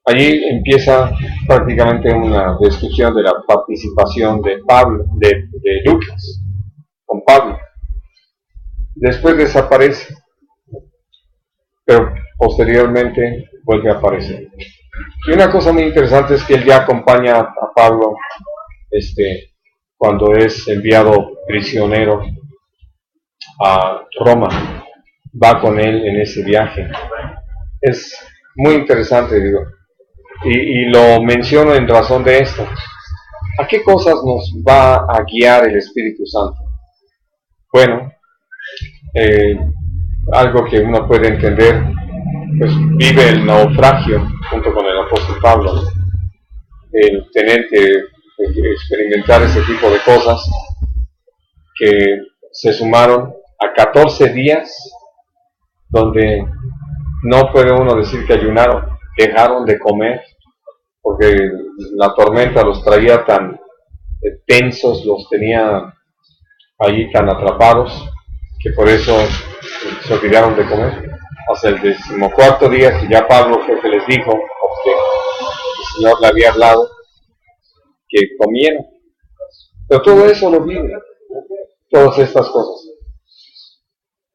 allí empieza prácticamente una descripción de la participación de Pablo, de Lucas, con Pablo. Después desaparece, pero posteriormente vuelve a aparecer. Y una cosa muy interesante es que él ya acompaña a Pablo cuando es enviado prisionero a Roma, va con él en ese viaje. Es muy interesante, digo, y lo menciono en razón de esto. ¿A qué cosas nos va a guiar el Espíritu Santo? Bueno, algo que uno puede entender, pues vive el naufragio junto con el apóstol Pablo, el tener que experimentar ese tipo de cosas que se sumaron a 14 días donde no puede uno decir que ayunaron, dejaron de comer porque la tormenta los traía tan tensos, los tenía allí tan atrapados que por eso se olvidaron de comer. Hasta el 14º día que ya Pablo fue que les dijo, porque el Señor le había hablado, que comieran. Pero todo eso lo vive, todas estas cosas.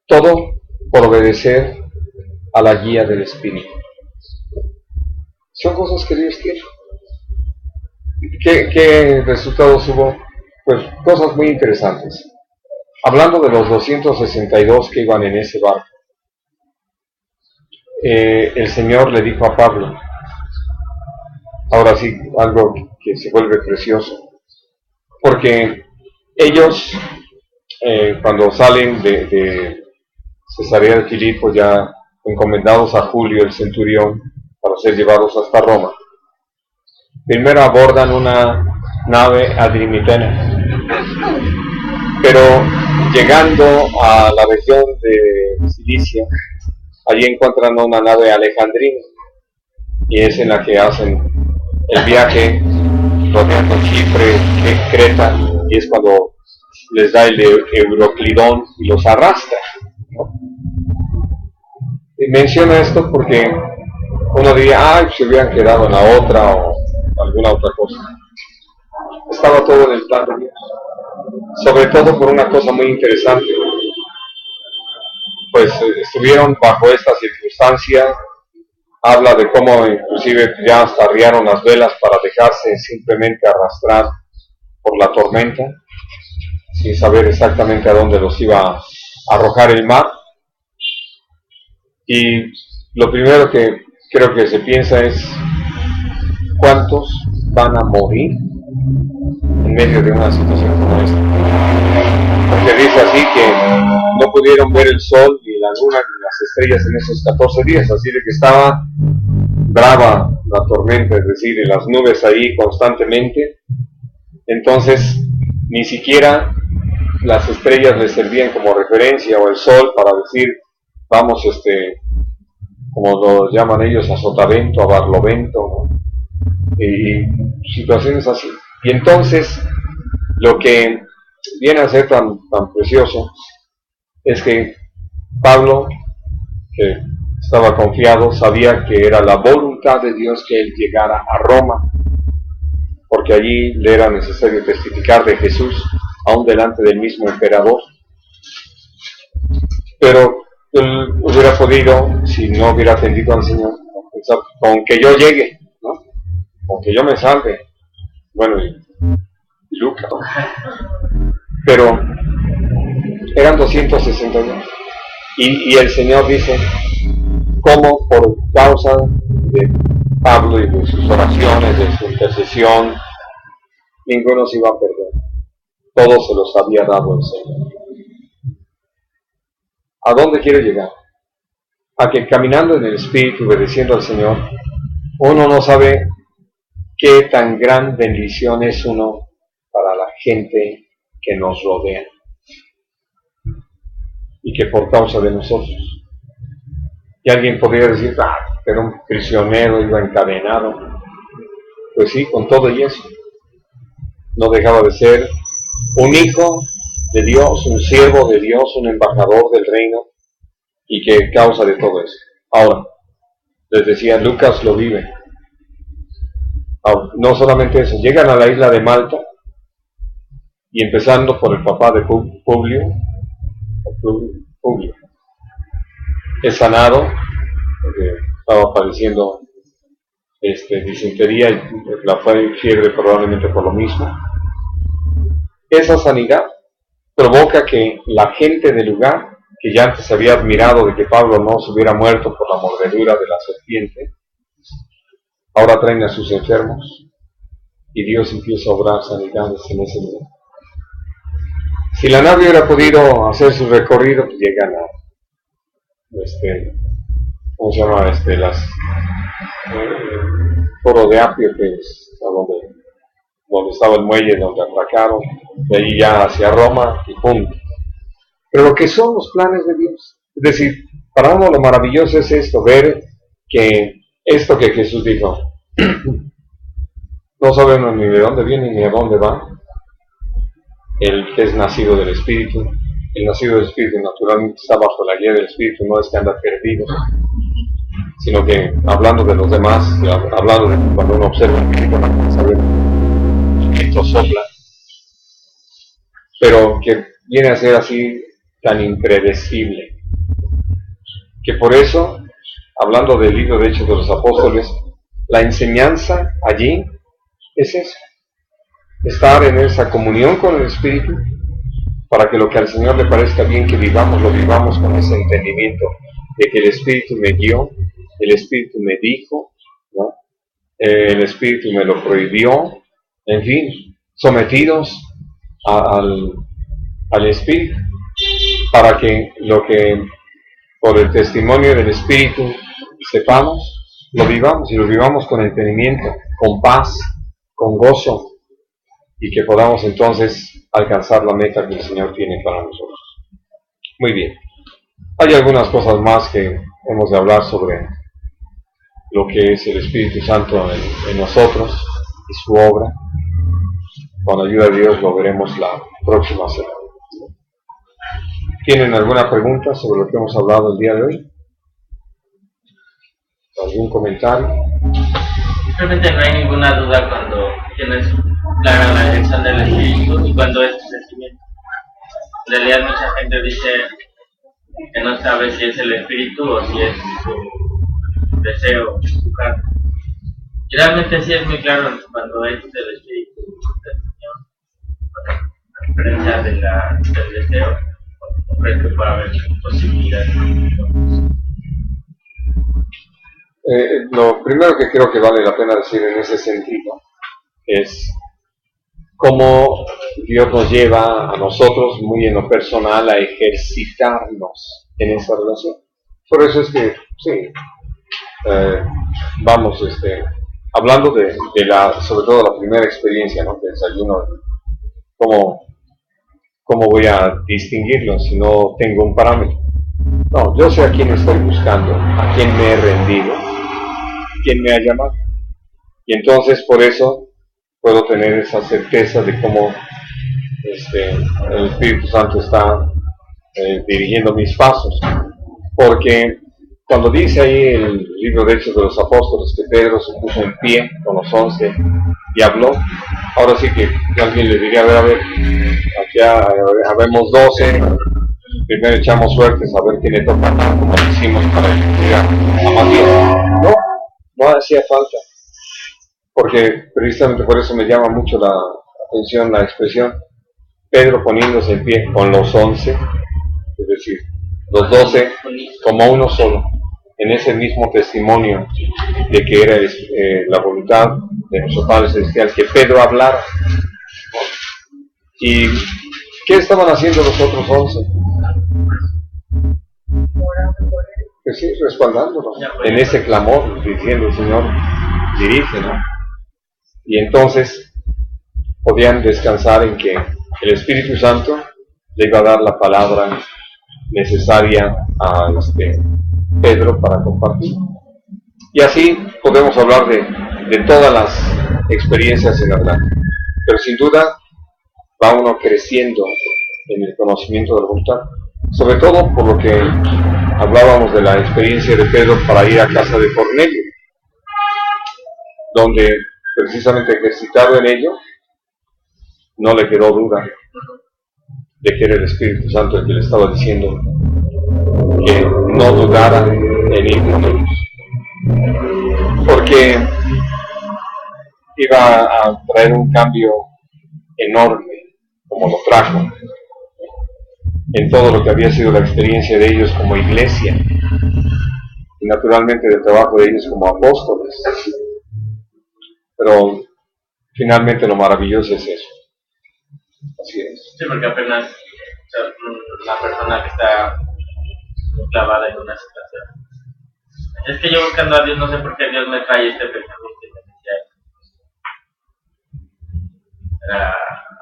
Todo por obedecer a la guía del Espíritu. Son cosas que Dios quiere. ¿Qué resultados hubo? Pues cosas muy interesantes. Hablando de los 262 que iban en ese barco, el Señor le dijo a Pablo, ahora sí, algo que se vuelve precioso, porque ellos cuando salen de Cesarea de Filipo, ya encomendados a Julio el centurión para ser llevados hasta Roma, primero abordan una nave adrimitena, pero llegando a la región de Cilicia, allí encuentran una nave alejandrina, y es en la que hacen el viaje rodeando Chipre, Creta, y es cuando les da el Euroclidón y los arrastra, ¿no? Y menciono esto porque uno diría, ay, se hubieran quedado en la otra o alguna otra cosa. Estaba todo en el plan de Dios, sobre todo por una cosa muy interesante, pues estuvieron bajo esta circunstancia. Habla de cómo inclusive ya hasta arriaron las velas para dejarse simplemente arrastrar por la tormenta, sin saber exactamente a dónde los iba a arrojar el mar. Y lo primero que creo que se piensa es, ¿cuántos van a morir en medio de una situación como esta? Porque dice así que no pudieron ver el sol, ni la luna, ni las estrellas en esos 14 días, así de que estaba brava la tormenta, es decir, y las nubes ahí constantemente. Entonces, ni siquiera las estrellas les servían como referencia, o el sol, para decir, vamos, como lo llaman ellos, a sotavento, a barlovento, ¿no? Y situaciones así. Y entonces, lo que viene a ser tan precioso es que Pablo, que estaba confiado, sabía que era la voluntad de Dios que él llegara a Roma, porque allí le era necesario testificar de Jesús, aún delante del mismo emperador. Pero él hubiera podido, si no hubiera atendido al Señor, pensar, con que yo llegue, ¿no? Con que yo me salve. Bueno, y Lucas. Pero eran 262. Y el Señor dice, ¿cómo por causa de Pablo y de sus oraciones, de su intercesión, ninguno se iba a perder? Todos se los había dado el Señor. ¿A dónde quiero llegar? A que caminando en el Espíritu, obedeciendo al Señor, uno no sabe qué tan gran bendición es uno para la gente que nos rodea y que por causa de nosotros. Y alguien podría decir, era un prisionero, iba encadenado. Pues sí, con todo y eso, no dejaba de ser un hijo de Dios, un siervo de Dios, un embajador del reino, y que causa de todo eso. Ahora, les decía, Lucas lo vive. Ahora, no solamente eso, llegan a la isla de Malta, y empezando por el papá de Publio, es sanado, porque estaba padeciendo disentería y la fiebre probablemente por lo mismo. Esa sanidad provoca que la gente del lugar, que ya antes había admirado de que Pablo no se hubiera muerto por la mordedura de la serpiente, ahora traen a sus enfermos y Dios empieza a obrar sanidades en ese lugar. Si la nave hubiera podido hacer su recorrido, pues llegan a ¿cómo se llama? Foro de Apio, que es donde estaba el muelle, donde atracaron, de ahí ya hacia Roma y punto. Pero lo que son los planes de Dios, es decir, para uno lo maravilloso es esto, ver que esto que Jesús dijo, no sabemos ni de dónde viene ni a dónde va, el que es nacido del Espíritu, el nacido del Espíritu naturalmente está bajo la guía del Espíritu, no es que anda perdido, sino que hablando de los demás, hablando de cuando uno observa el Espíritu, no saber que esto sopla, pero que viene a ser así tan impredecible, que por eso, hablando del libro de Hechos de los Apóstoles, la enseñanza allí es eso, estar en esa comunión con el Espíritu, para que lo que al Señor le parezca bien que vivamos, lo vivamos con ese entendimiento de que el Espíritu me guió, el Espíritu me dijo, ¿no? El Espíritu me lo prohibió, en fin, sometidos al Espíritu, para que lo que por el testimonio del Espíritu sepamos, lo vivamos, y lo vivamos con entendimiento, con paz, con gozo, y que podamos entonces alcanzar la meta que el Señor tiene para nosotros. Muy bien. Hay algunas cosas más que hemos de hablar sobre lo que es el Espíritu Santo en nosotros y su obra. Con la ayuda de Dios lo veremos la próxima semana. ¿Tienen alguna pregunta sobre lo que hemos hablado el día de hoy? ¿Algún comentario? Realmente no hay ninguna duda cuando tienes clara la elección del Espíritu y cuando es tu sentimiento. En realidad mucha gente dice que no sabe si es el Espíritu o si es su deseo, su carne. Y realmente sí es muy claro cuando es el Espíritu del Señor, a diferencia del deseo, creo que puede haber posibilidades. Lo primero que creo que vale la pena decir en ese sentido es cómo Dios nos lleva a nosotros muy en lo personal a ejercitarnos en esa relación. Por eso es que, sí, vamos, hablando de sobre todo la primera experiencia, ¿no? De desayuno, ¿cómo voy a distinguirlo si no tengo un parámetro? No, yo sé a quién estoy buscando, a quién me he rendido, quién me ha llamado. Y entonces por eso puedo tener esa certeza de cómo el Espíritu Santo está dirigiendo mis pasos. Porque cuando dice ahí el libro de Hechos de los Apóstoles que Pedro se puso en pie con los 11 y habló, ahora sí que alguien le diría, a ver, aquí habemos 12, primero echamos suertes a ver quién le toca, como hicimos para llegar a Matías. No hacía falta, porque precisamente por eso me llama mucho la atención la expresión Pedro poniéndose en pie con los 11, es decir, los 12 como uno solo, en ese mismo testimonio de que era la voluntad de nuestro Padre Celestial que Pedro hablara. ¿Y qué estaban haciendo los otros 11? Pues sí, respaldándonos en ese clamor, diciendo, Señor, dirígenos. Y entonces podían descansar en que el Espíritu Santo le iba a dar la palabra necesaria a Pedro para compartir. Y así podemos hablar de todas las experiencias en adelante. Pero sin duda va uno creciendo en el conocimiento de la voluntad, sobre todo por lo que hablábamos de la experiencia de Pedro para ir a casa de Cornelio, donde precisamente ejercitado en ello, no le quedó duda de que era el Espíritu Santo el que le estaba diciendo que no dudara enigma, porque iba a traer un cambio enorme, como lo trajo, en todo lo que había sido la experiencia de ellos como iglesia, y naturalmente del trabajo de ellos como apóstoles. Pero finalmente lo maravilloso es eso. Así es. Sí, porque apenas la persona que está clavada en una situación. Es que yo buscando a Dios, no sé por qué Dios me trae este pensamiento y me decía, era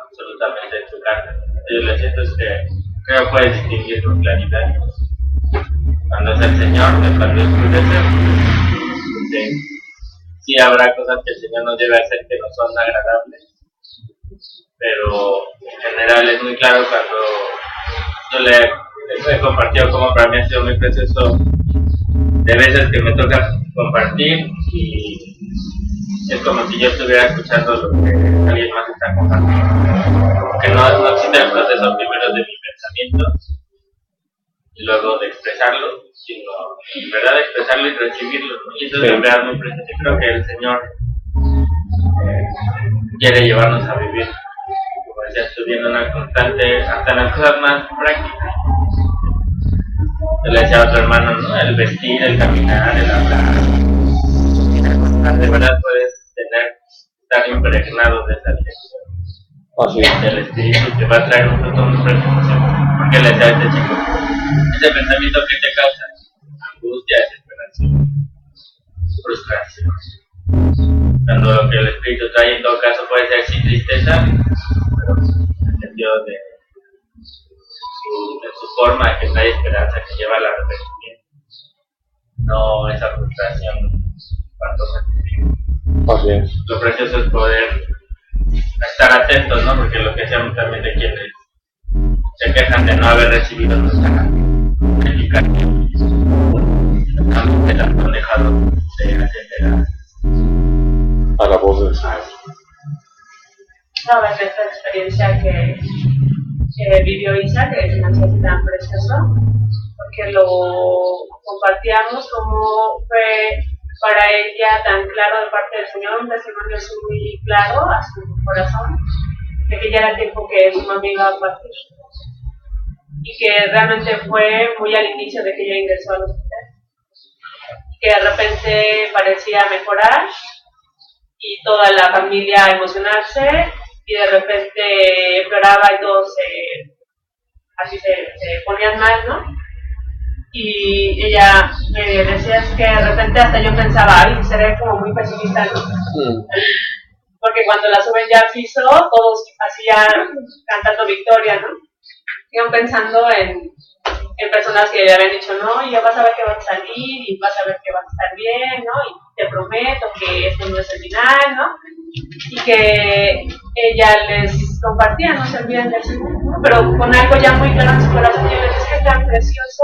absolutamente en su carne. Yo le siento es que creo que puede distinguir con claridad. Cuando es el Señor, cuando es porque sí habrá cosas que el Señor nos debe hacer que no son agradables, pero en general es muy claro cuando yo le he compartido como para mí ha sido muy precioso de veces que me toca compartir y es como si yo estuviera escuchando lo que alguien más está compartiendo. Como que no existe el proceso primero de mi pensamiento y luego de expresarlo, sino en verdad expresarlo y recibirlo, ¿no? Y eso es en verdad muy precioso. Yo creo que el Señor quiere llevarnos a vivir, como decía, subiendo una constante hasta en las cosas más prácticas. Yo le decía a otro hermano, ¿no? El vestir, el caminar, el hablar. De verdad puedes estar impregnado de esa dirección del espíritu que va a traer un fruto muy precioso. Porque le decía a este chico, ese pensamiento que te causa angustia, desesperación, frustración. Cuando lo que el espíritu trae en todo caso puede ser sin tristeza, pero en el sentido de su forma, que trae esperanza, que lleva al arrepentimiento, no esa frustración espantosa. Lo precioso es poder estar atentos, ¿no? Porque lo que decíamos también de quienes se quejan de no haber recibido nuestra edificación, han dejado de atender a la voz del Señor. No, es esta experiencia que vivió Isa, que es tan precioso, porque lo compartíamos como fue para ella tan claro de parte del Señor, un testimonio muy claro a su corazón, de que ya era tiempo que su mamá iba a partir. Y que realmente fue muy al inicio de que ella ingresó al hospital. Que de repente parecía mejorar y toda la familia emocionarse y de repente empeoraba y todos se ponían mal, ¿no? Y ella me decía que de repente hasta yo pensaba, ay, seré como muy pesimista, ¿no? Porque cuando la suben ya al piso, todos hacían cantando victoria, ¿no? Iban pensando en personas que le habían dicho, no, y ya vas a ver que vas a salir, y vas a ver que vas a estar bien, ¿no? Y te prometo que este no es el final, ¿no? Y que ella les compartía, no se olviden de eso, ¿no? Pero con algo ya muy claro en su corazón, yo les decía, es que es tan precioso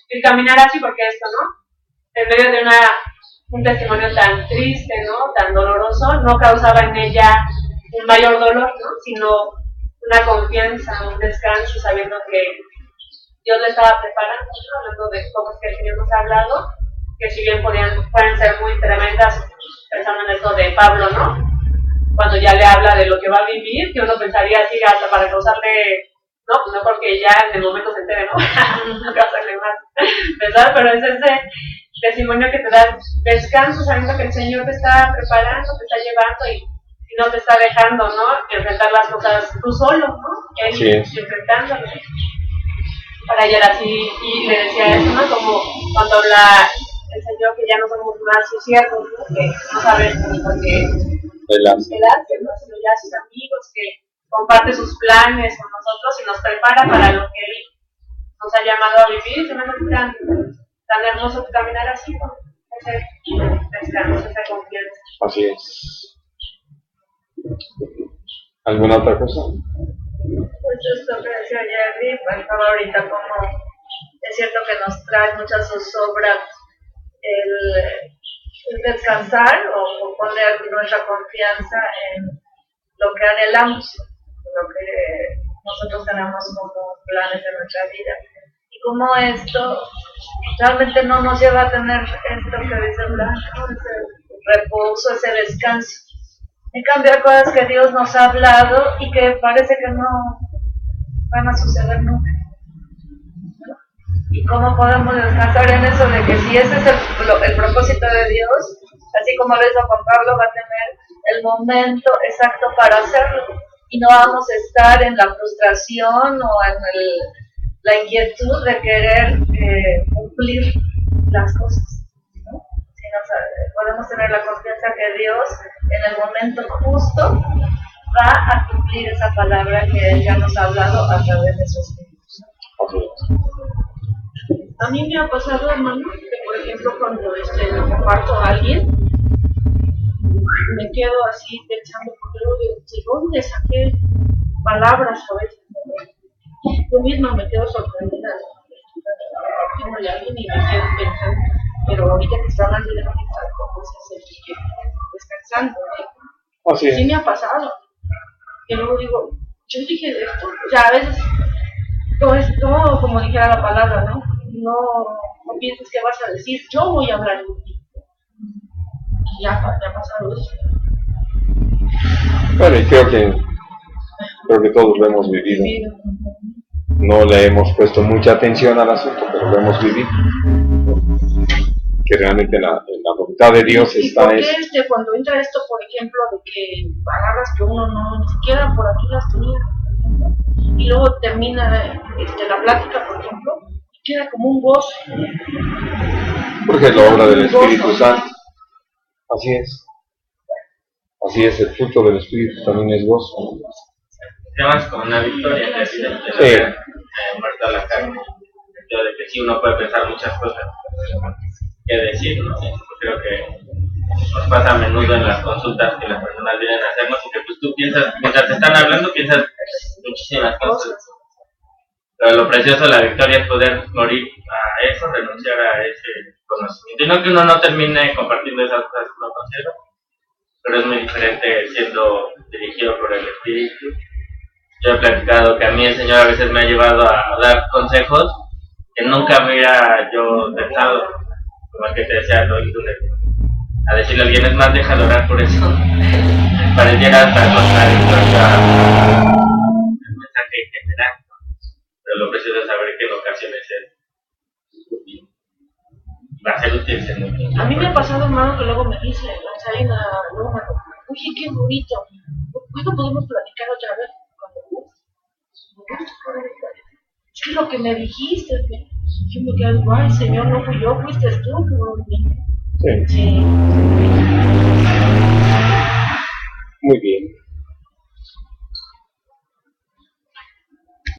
el caminar así, porque esto, ¿no? En medio de un testimonio tan triste, ¿no? Tan doloroso, no causaba en ella un mayor dolor, ¿no? Sino una confianza, un descanso, sabiendo que Dios le estaba preparando, ¿no? Hablando de cosas que el Señor nos ha hablado, que si bien pueden ser muy tremendas, pensando en esto de Pablo, ¿no? Cuando ya le habla de lo que va a vivir, que uno pensaría así hasta para causarle, no porque ya en el momento se entere, ¿no? No causarle más pesar, pero es ese testimonio que te da descanso, sabiendo que el Señor te está preparando, te está llevando y no te está dejando, ¿no? Enfrentar las cosas tú solo, ¿no? Él sí, enfrentándolo. Para ella era así, y le decía eso, ¿no? Como cuando habla el Señor que ya no somos más sus siervos, ¿no? Que no saben por qué el hace, ¿no? Sino ya sus amigos, que comparte sus planes con nosotros y nos prepara para lo que Él nos ha llamado a vivir. Se me hace tan hermoso caminar así, con ese descanso, esa confianza. Así es. ¿Alguna otra cosa? Pues justo que decía Jerry, pensaba ahorita como es cierto que nos trae mucha zozobra el descansar o poner nuestra confianza en lo que anhelamos, lo que nosotros tenemos como planes de nuestra vida. Y como esto realmente no nos lleva a tener esto que dice Blanca, ¿no? Ese reposo, ese descanso. En cambio, hay cosas que Dios nos ha hablado y que parece que no van a suceder nunca. ¿Y cómo podemos descansar en eso de que si ese es el propósito de Dios, así como lo hizo con Pablo, va a tener el momento exacto para hacerlo? Y no vamos a estar en la frustración o en la inquietud de querer cumplir las cosas, ¿no? Sino, podemos tener la confianza que Dios en el momento justo va a cumplir esa palabra que Él ya nos ha hablado a través de su Espíritu. A mí me ha pasado, hermano, que por ejemplo cuando lo comparto a alguien, me quedo así pensando, porque luego digo, ¿de dónde saqué palabras a veces? Yo misma me quedo sorprendida de a alguien y me quedo pensando, pero ahorita que está hablando de pensar cómo se hace descansando. Sí me ha pasado. Que luego digo, yo dije de esto, o sea, a veces todo es todo como dijera la palabra, ¿no? No pienses que vas a decir, yo voy a hablar de ti. Y ya ha pasado eso. Bueno, y creo que todos lo hemos vivido. No le hemos puesto mucha atención al asunto, pero lo hemos vivido. Que realmente la voluntad de Dios está en eso. Cuando entra esto, por ejemplo, de que palabras que uno no ni siquiera por aquí las tenía, y luego termina la plática, por ejemplo, y queda como un gozo. Porque es la obra del Espíritu Santo. Así es. Así es, el fruto del Espíritu también es gozo. Se llama como una victoria, muerto a la carne. De que sí, uno puede pensar muchas cosas que decir, ¿no? Creo que nos pasa a menudo en las consultas que las personas vienen a hacernos y que pues tú piensas, mientras te están hablando, piensas muchísimas cosas. Pero lo precioso de la victoria es poder morir a eso, renunciar a ese conocimiento. Y no que uno no termine compartiendo esas cosas que uno considera, pero es muy diferente siendo dirigido por el Espíritu. Yo he platicado que a mí el Señor a veces me ha llevado a dar consejos que nunca me hubiera yo pensado, como el que te decía, ¿no? A decirle a alguien, es más, deja de orar por eso. Pareciera hasta contradictorio el mensaje general, pero lo precioso es saber que en ocasiones es útil. Va a ser útil ser muy bien. A mí me ha pasado, hermano, que luego me dice, Lanzarina, luego me dice, oye, qué bonito, ¿cuándo podemos platicar otra vez? Es que lo que me dijiste, yo me quedé, ay, Señor, no fui yo, fuiste tú, que bonito. Sí. Sí. Muy bien.